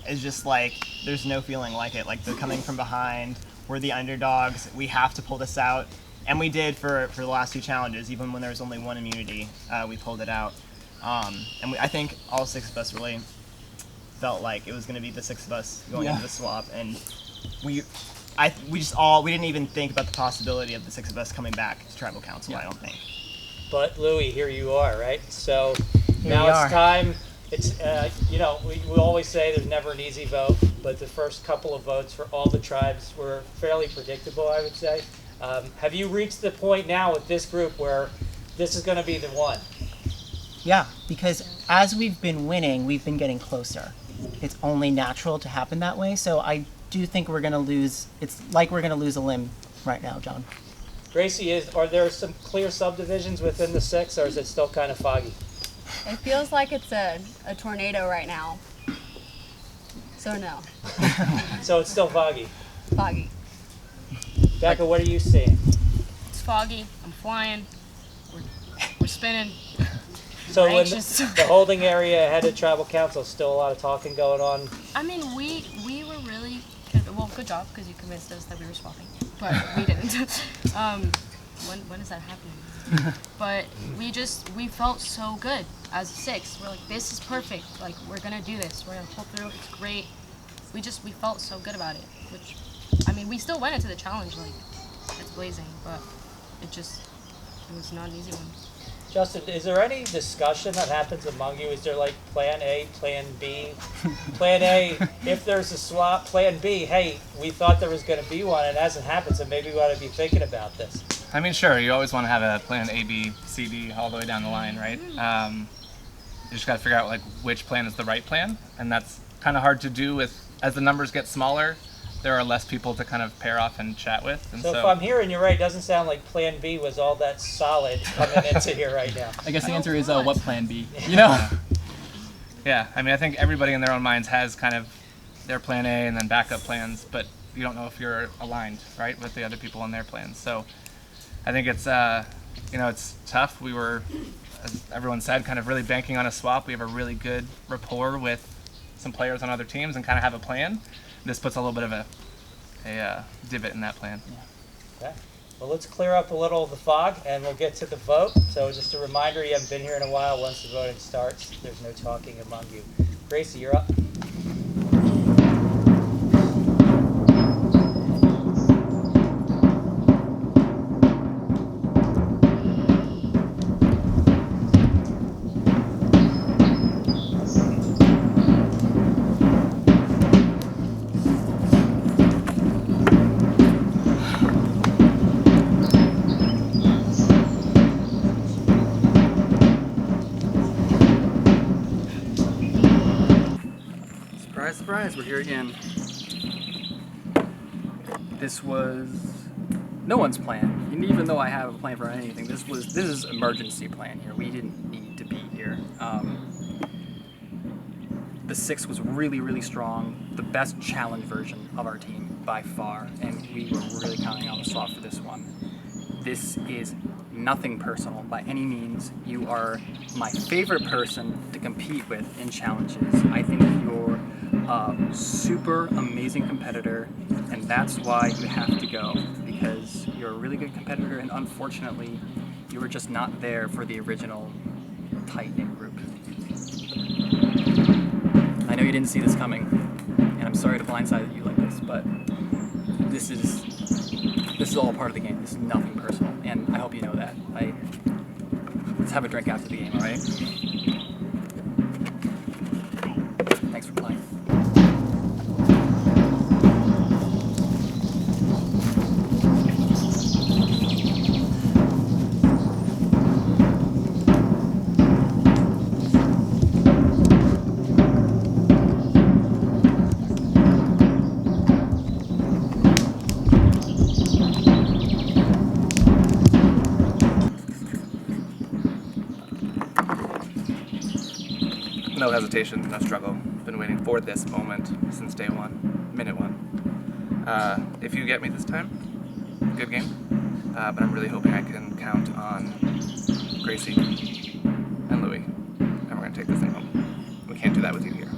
is just like there's no feeling like it. Like they're coming from behind, we're the underdogs, we have to pull this out, and we did for the last 2 challenges. Even when there was only 1 immunity, we pulled it out, and I think all 6 of us really felt like it was going to be the 6 of us going into the swap, and we didn't even think about the possibility of the 6 of us coming back to tribal council. I don't think. But Louis, here you are, right? So now it's time. It's you know, we always say there's never an easy vote, but the first couple of votes for all the tribes were fairly predictable, I would say. Have you reached the point now with this group where this is going to be the one? Yeah, because as we've been winning, we've been getting closer. It's only natural to happen that way, so I do think we're going to lose. It's like we're going to lose a limb right now, John. Gracie, are there some clear subdivisions within the 6, or is it still kind of foggy? It feels like it's a tornado right now. So no. So it's still foggy? Foggy. Becca, what are you seeing? It's foggy. I'm flying. We're spinning. So in Anxious. the holding area ahead of tribal council, still a lot of talking going on? I mean, we were really well. Good job, because you convinced us that we were swapping, but we didn't. When is that happening? But we felt so good as a 6. We're like, this is perfect. Like, we're gonna do this. We're gonna pull through. It's great. We felt so good about it. Which, I mean, we still went into the challenge like it's blazing, but it was not an easy one. Justin, is there any discussion that happens among you? Is there like plan A, plan B? Plan A, if there's a swap. Plan B, hey, we thought there was going to be one and it hasn't happened, so maybe we ought to be thinking about this. I mean, sure, you always want to have a plan A, B, C, D all the way down the line, right? You just got to figure out like which plan is the right plan, and that's kind of hard to do as the numbers get smaller. There are less people to kind of pair off and chat with. And so if I'm hearing you right, it doesn't sound like plan B was all that solid coming into here right now. I guess the answer is what plan B? You know? Yeah, I mean, I think everybody in their own minds has kind of their plan A and then backup plans, but you don't know if you're aligned, right, with the other people on their plans. So I think it's, you know, it's tough. We were, as everyone said, kind of really banking on a swap. We have a really good rapport with some players on other teams and kind of have a plan. This puts a little bit of a divot in that plan. Okay. Well, let's clear up a little of the fog and we'll get to the vote. So just a reminder, you haven't been here in a while. Once the voting starts, there's no talking among you. Gracie, you're up. Surprise, surprise, we're here again. This was no one's plan. And even though I have a plan for anything, this is emergency plan here. We didn't need to be here. The 6 was really, really strong. The best challenge version of our team by far, and we were really counting on the swap for this one. This is nothing personal by any means. You are my favorite person to compete with in challenges. I think you're a super amazing competitor, and that's why you have to go, because you're a really good competitor, and unfortunately, you were just not there for the original tight-knit group. I know you didn't see this coming, and I'm sorry to blindside you like this, but this is all part of the game. This is nothing personal, and I hope you know that. Let's have a drink after the game, all right? Thanks for playing. No hesitation, no struggle. Been waiting for this moment since day one, minute one. If you get me this time, good game. But I'm really hoping I can count on Gracie and Louie, and we're gonna take this thing home. We can't do that with you here.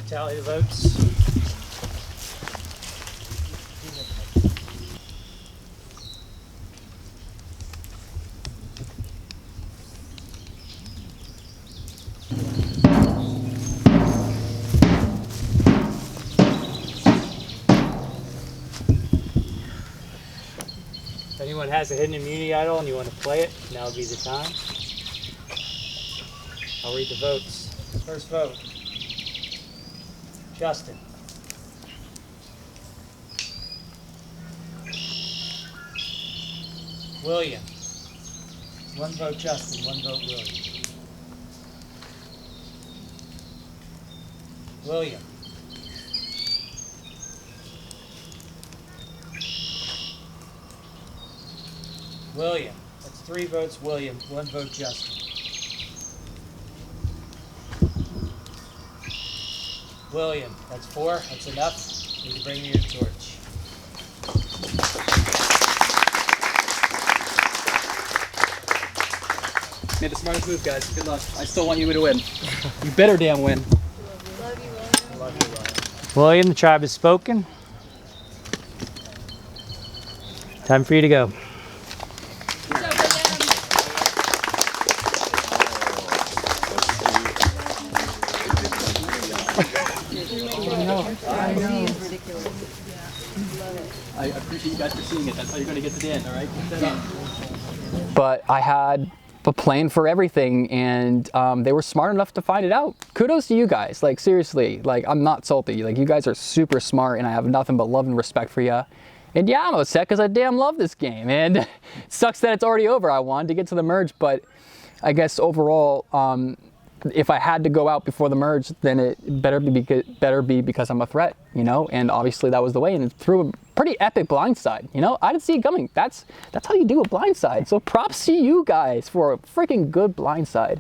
Tally the votes. If anyone has a hidden immunity idol and you want to play it, now would be the time. I'll read the votes. First vote. Justin. William. One vote Justin, one vote William. William. William. That's 3 votes William, 1 vote Justin. William, that's 4. That's enough. You can bring me your torch. Made the smartest move, guys. Good luck. I still want you to win. You better damn win. Love you, William. William, the tribe has spoken. Time for you to go. I appreciate you guys for seeing it. That's how you're going to get to the end, all right? But I had a plan for everything, and they were smart enough to find it out. Kudos to you guys. Like, seriously, like, I'm not salty. Like, you guys are super smart, and I have nothing but love and respect for you. And yeah, I'm upset because I damn love this game, and it sucks that it's already over. I wanted to get to the merge, but I guess overall, if I had to go out before the merge, then it better be because I'm a threat, you know. And obviously that was the way, and it threw a pretty epic blindside. You know, I didn't see it coming. That's how you do a blindside. So props to you guys for a freaking good blindside.